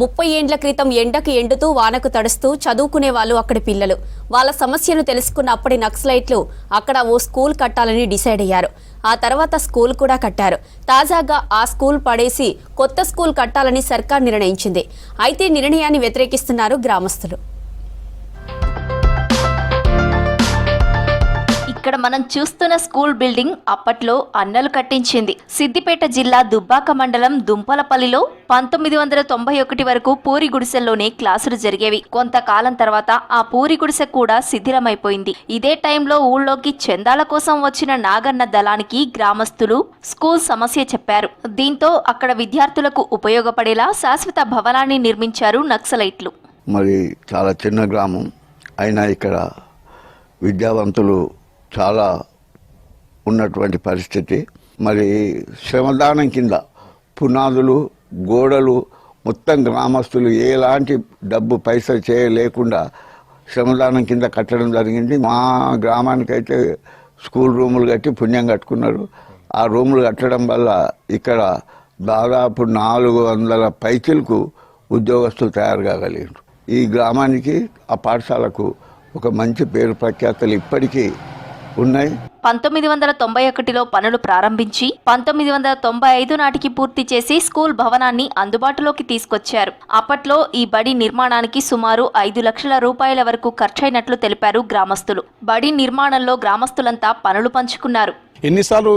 30 ఏండ్ల క్రితం ఎండకు ఎండుతూ వానకు తడుస్తూ చదువుకునే వాళ్ళు అక్కడి పిల్లలు. వాళ్ళ సమస్యను తెలుసుకున్న అప్పటి నక్సలైట్లు అక్కడ ఓ స్కూల్ కట్టాలని డిసైడ్ అయ్యారు. ఆ తర్వాత స్కూల్ కూడా కట్టారు. తాజాగా ఆ స్కూల్ పడేసి కొత్త స్కూల్ కట్టాలని సర్కార్ నిర్ణయించింది. అయితే నిర్ణయాన్ని వ్యతిరేకిస్తున్నారు గ్రామస్తులు. ఇక్కడ మనం చూస్తున్న స్కూల్ బిల్డింగ్ అప్పట్లో అన్నలు కట్టించింది. సిద్దిపేట జిల్లా దుబ్బాక మండలం దుంపలపల్లిలో 1991 వరకు పూరి గుడిసెల్లోనే క్లాసులు జరిగేవి. కొంతకాలం తర్వాత ఆ పూరి గుడిసె కూడా శిథిలమైపోయింది. ఇదే టైంలో ఊళ్ళోకి చందాల కోసం వచ్చిన నాగన్న దళానికి గ్రామస్తులు స్కూల్ సమస్య చెప్పారు. దీంతో అక్కడ విద్యార్థులకు ఉపయోగపడేలా శాశ్వత భవనాన్ని నిర్మించారు నక్సలైట్లు. మరి చాలా చిన్న గ్రామం అయినా ఇక్కడ విద్యావంతులు చాలా ఉన్నటువంటి పరిస్థితి. మరి శ్రమదానం కింద పునాదులు, గోడలు మొత్తం గ్రామస్తులు ఎలాంటి డబ్బు పైసలు చేయలేకుండా శ్రమదానం కింద కట్టడం జరిగింది. మా గ్రామానికైతే స్కూల్ రూములు కట్టి పుణ్యం కట్టుకున్నారు. ఆ రూములు కట్టడం వల్ల ఇక్కడ దాదాపు 400 పైచీలకు ఉద్యోగస్తులు తయారు కాగలిగారు. ఈ గ్రామానికి, ఆ పాఠశాలకు ఒక మంచి పేరు ప్రఖ్యాతలు ఇప్పటికీ ఉన్నాయి. 1991లో పనులు ప్రారంభించి 1995 నాటికి పూర్తి చేసి స్కూల్ భవనాన్ని అందుబాటులోకి తీసుకొచ్చారు. అప్పట్లో ఈ బడి నిర్మాణానికి సుమారు 5 లక్షల రూపాయల వరకు ఖర్చయినట్లు తెలిపారు గ్రామస్తులు. బడి నిర్మాణంలో గ్రామస్తులంతా పనులు పంచుకున్నారు. ఎన్నిసార్లు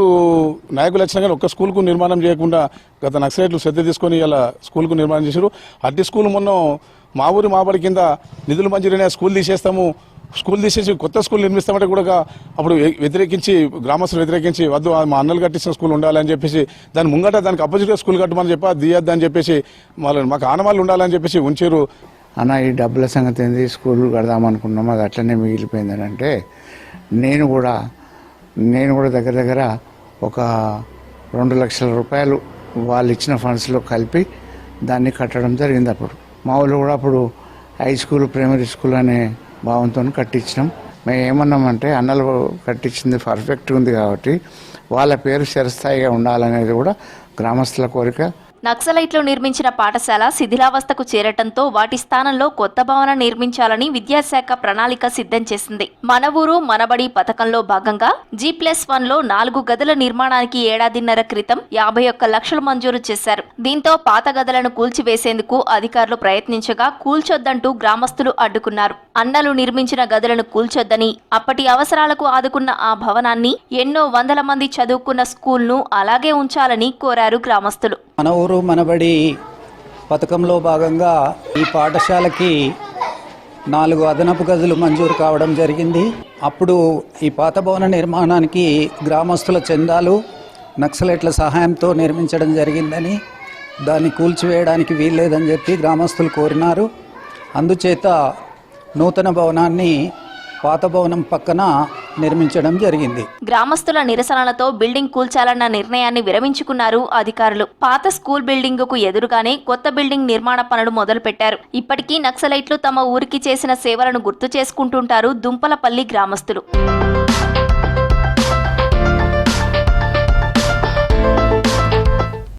నాయకులు వచ్చినా కానీ ఒక్క స్కూల్కు నిర్మాణం చేయకుండా గత నక్సలైట్లు శ్రద్ధ తీసుకొని ఇలా స్కూల్కు నిర్మాణం చేశారు. అట్టి స్కూల్ మొన్న మా ఊరి మాబడి కింద నిధులు మంజూరైన స్కూల్ తీసేస్తాము, స్కూల్ తీసేసి కొత్త స్కూల్ నిర్మిస్తామంటే కూడా అప్పుడు వ్యతిరేకించి, గ్రామస్తులు వ్యతిరేకించి వద్దు మా అన్నలు కట్టించిన స్కూల్ ఉండాలని చెప్పేసి దాని ముంగట దానికి అపోజిట్గా స్కూల్ కట్టమని చెప్పి దియద్దు అని చెప్పేసి మాకు ఆనవాళ్ళు ఉండాలని చెప్పేసి ఉంచారు. అన్న ఈ డబ్బుల సంగతి ఏంది, స్కూల్ కడదామనుకున్నాం, అది అట్లనే మిగిలిపోయిందని అంటే నేను కూడా దగ్గర దగ్గర ఒక 2 లక్షల రూపాయలు వాళ్ళు ఇచ్చిన ఫండ్స్లో కలిపి దాన్ని కట్టడం జరిగింది. అప్పుడు మా ఊళ్ళో కూడా అప్పుడు హై స్కూల్, ప్రైమరీ స్కూల్ అనే భావంతో కట్టించినాం. మేము ఏమన్నామంటే అన్నలు కట్టించింది పర్ఫెక్ట్గా ఉంది కాబట్టి వాళ్ళ పేరు చిరస్థాయిగా ఉండాలనేది కూడా గ్రామస్తుల కోరిక. నక్సలైట్లు నిర్మించిన పాఠశాల శిథిలావస్థకు చేరటంతో వాటి స్థానంలో కొత్త భవనం నిర్మించాలని విద్యాశాఖ ప్రణాళిక సిద్ధం చేసింది. మన ఊరు మనబడి పథకంలో భాగంగా G+1లో 4 గదుల నిర్మాణానికి ఏడాదిన్నర క్రితం 51 లక్షలు మంజూరు చేశారు. దీంతో పాత గదులను కూల్చివేసేందుకు అధికారులు ప్రయత్నించగా కూల్చొద్దంటూ గ్రామస్తులు అడ్డుకున్నారు. అన్నలు నిర్మించిన గదులను కూల్చొద్దని, అప్పటి అవసరాలకు ఆదుకున్న ఆ భవనాన్ని, ఎన్నో వందల మంది చదువుకున్న స్కూల్ను అలాగే ఉంచాలని కోరారు గ్రామస్తులు. మన ఊరు మనబడి పథకంలో భాగంగా ఈ పాఠశాలకి 4 అదనపు గదులు మంజూరు కావడం జరిగింది. అప్పుడు ఈ పాత భవన నిర్మాణానికి గ్రామస్తుల చందాలు, నక్సలైట్ల సహాయంతో నిర్మించడం జరిగిందని, దాన్ని కూల్చివేయడానికి వీల్లేదని చెప్పి గ్రామస్తులు కోరినారు. అందుచేత నూతన భవనాన్ని పాత భవనం పక్కన నిర్మించడం జరిగింది. గ్రామస్తుల నిరసనలతో బిల్డింగ్ కూల్చాలన్న నిర్ణయాన్ని విరమించుకున్నారు అధికారులు. పాత స్కూల్ బిల్డింగ్ కు ఎదురుగానే కొత్త బిల్డింగ్ నిర్మాణ పనులు మొదలుపెట్టారు. ఇప్పటికీ నక్సలైట్లు తమ ఊరికి చేసిన సేవలను గుర్తు చేసుకుంటుంటారు దుంపలపల్లి గ్రామస్తులు.